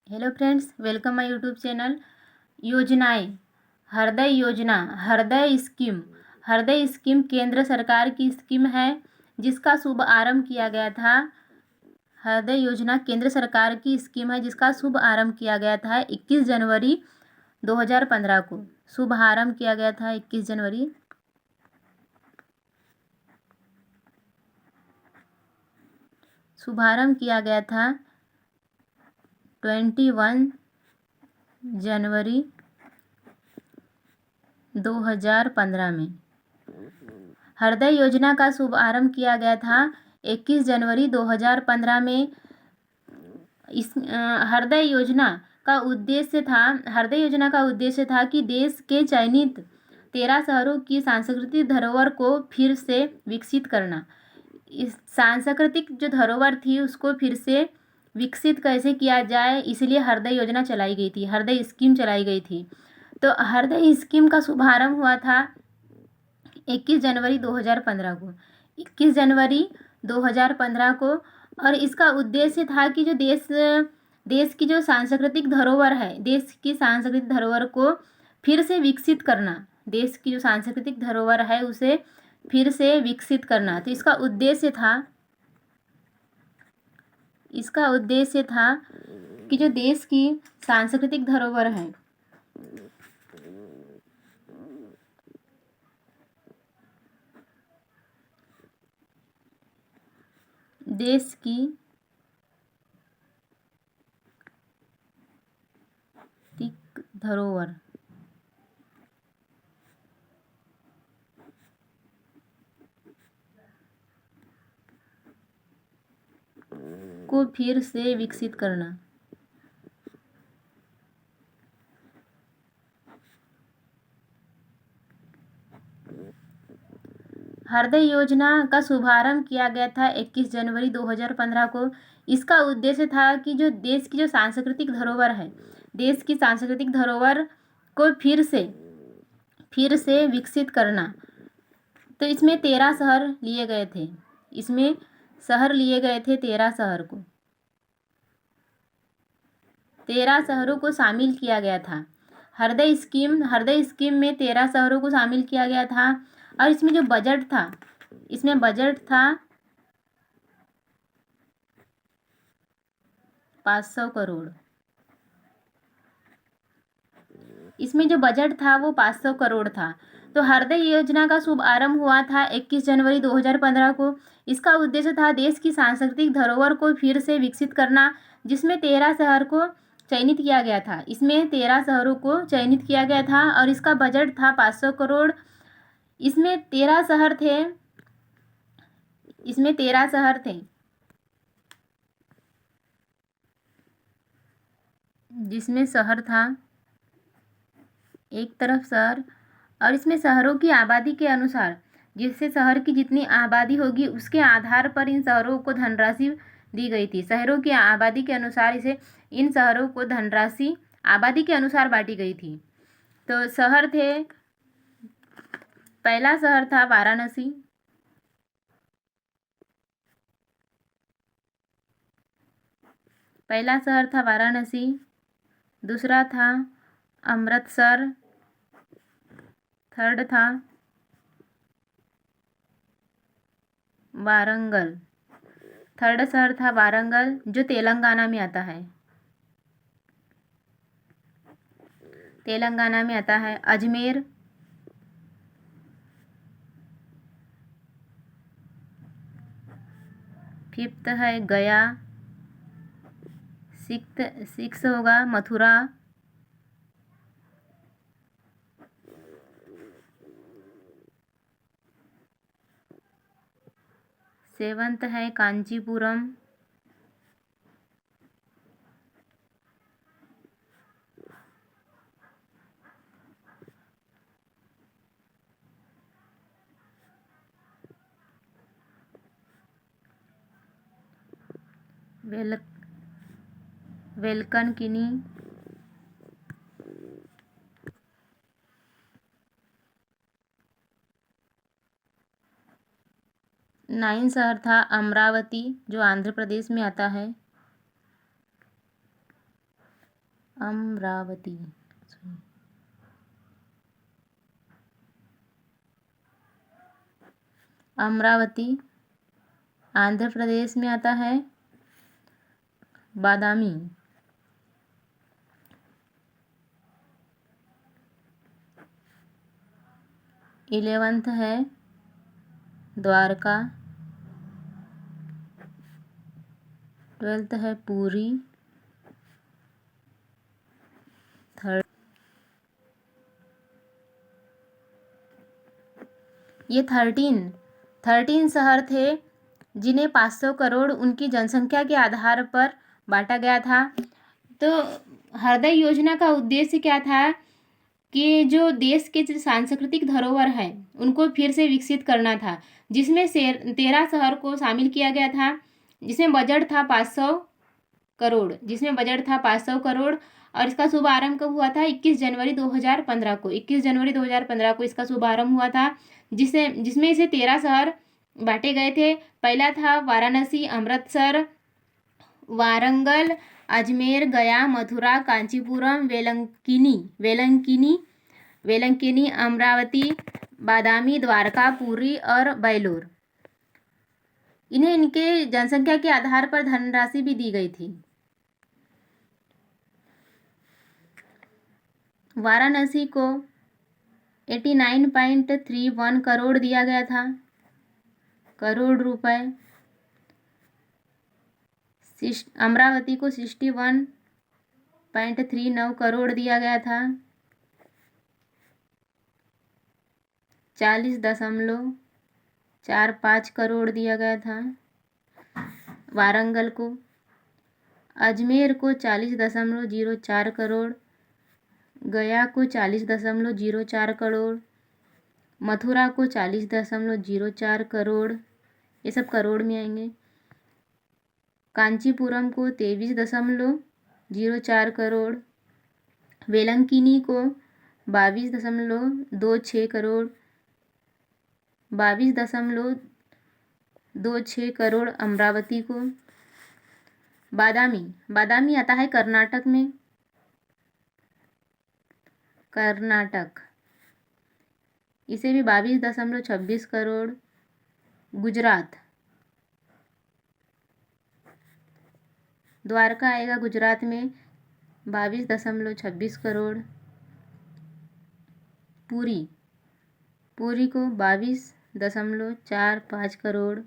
Hello friends, welcome my YouTube channel. योजनाएं। हृदय योजना, हृदय स्कीम केंद्र सरकार की स्कीम है जिसका शुभ आरंभ किया गया था। हृदय योजना केंद्र सरकार की स्कीम है जिसका शुभ आरंभ किया गया था 21 जनवरी 2015 को। शुभारंभ किया गया था 21 जनवरी। शुभारंभ किया गया था 21 जनवरी 2015 में। हृदय योजना का शुभ आरंभ किया गया था 21 जनवरी 2015 में। इस हृदय योजना का उद्देश्य था कि देश के चयनित 13 शहरों की सांस्कृतिक धरोहर को फिर से विकसित करना। इस सांस्कृतिक जो धरोहर थी उसको फिर से विकसित कैसे किया जाए, इसलिए हृदय योजना चलाई गई थी, हृदय स्कीम चलाई गई थी। तो हृदय स्कीम का शुभारंभ हुआ था 21 जनवरी 2015 को। 21 जनवरी 2015 को। और इसका उद्देश्य था कि जो देश की जो सांस्कृतिक धरोहर है, देश की सांस्कृतिक धरोहर को फिर से विकसित करना। देश की जो सांस्कृतिक धरोहर है उसे फिर से विकसित करना। तो इसका उद्देश्य था कि जो देश की सांस्कृतिक धरोहर है, देश की धरोहर को फिर से विकसित करना। हृदय योजना का शुभारंभ किया गया था 21 जनवरी 2015 को। इसका उद्देश्य था कि जो देश की जो सांस्कृतिक धरोहर है, देश की सांस्कृतिक धरोहर को फिर से विकसित करना। तो इसमें 13 शहर लिए गए थे। इसमें शहर लिए गए थे 13 शहर को। 13 शहरों को शामिल किया गया था। हृदय स्कीम में 13 शहरों को शामिल किया गया था। और इसमें जो बजट था, इसमें बजट था 500 करोड़। इसमें जो बजट था वो 500 करोड़ था। तो हृदय योजना का शुभ आरंभ हुआ था 21 जनवरी 2015 को। इसका उद्देश्य था देश की सांस्कृतिक धरोहर को फिर से विकसित करना, जिसमें 13 शहर को चयनित किया गया था। इसमें 13 शहरों को चयनित किया गया था और इसका बजट था 500 करोड़। इसमें 13 शहर थे। जिसमें शहर था एक तरफ शहर, और इसमें शहरों की आबादी के अनुसार, जिससे शहर की जितनी आबादी होगी उसके आधार पर इन शहरों को धनराशि दी गई थी। शहरों की आबादी के अनुसार इन शहरों को धनराशि आबादी के अनुसार बांटी गई थी। तो शहर थे, पहला शहर था वाराणसी। दूसरा था अमृतसर। थर्ड था वारंगल। थर्ड शहर था वारंगल, जो तेलंगाना में आता है। अजमेर। फिफ्थ है गया। सिक्स होगा मथुरा। सेवंथ है कांचीपुरम। वेलकनकिनी। 9 शहर था अमरावती, जो आंध्र प्रदेश में आता है। अमरावती अमरावती आंध्र प्रदेश में आता है। बादामी 11th है। द्वारका 12th है। पूरी 3rd। ये 13 शहर थे जिन्हें 500 करोड़ उनकी जनसंख्या के आधार पर बांटा गया था। तो हृदय योजना का उद्देश्य क्या था कि जो देश के जो सांस्कृतिक धरोहर है उनको फिर से विकसित करना था, जिसमें से 13 शहर को शामिल किया गया था, जिसमें बजट था 500 करोड़ और इसका शुभारंभ कब हुआ था? 21 जनवरी 2015 को। 21 जनवरी 2015 को इसका शुभारंभ हुआ था, जिसमें से 13 शहर बांटे गए थे। पहला था वाराणसी, अमृतसर, वारंगल, अजमेर, गया, मथुरा, कांचीपुरम, वेलंकिनी, अमरावती, बादामी, द्वारका, पुरी और बेलूर। इन्हें इनके जनसंख्या के आधार पर धनराशि भी दी गई थी। वाराणसी को 89.31 करोड़ दिया गया था, करोड़ रुपए। अमरावती को 61.39 करोड़ दिया गया था। 40.45 करोड़ दिया गया था वारंगल को। अजमेर को 40.04 करोड़, गया को 40.04 करोड़, मथुरा को 40.04 करोड़, ये सब करोड़ में आएंगे। कांचीपुरम को 23.04 करोड़, वेलंकिनी को 22.26 करोड़, 22.26 करोड़ अमरावती को। बादामी आता है कर्नाटक में। इसे भी 22.26 करोड़। गुजरात, द्वारका आएगा गुजरात में 22.26 करोड़। पूरी को 22.45 करोड़।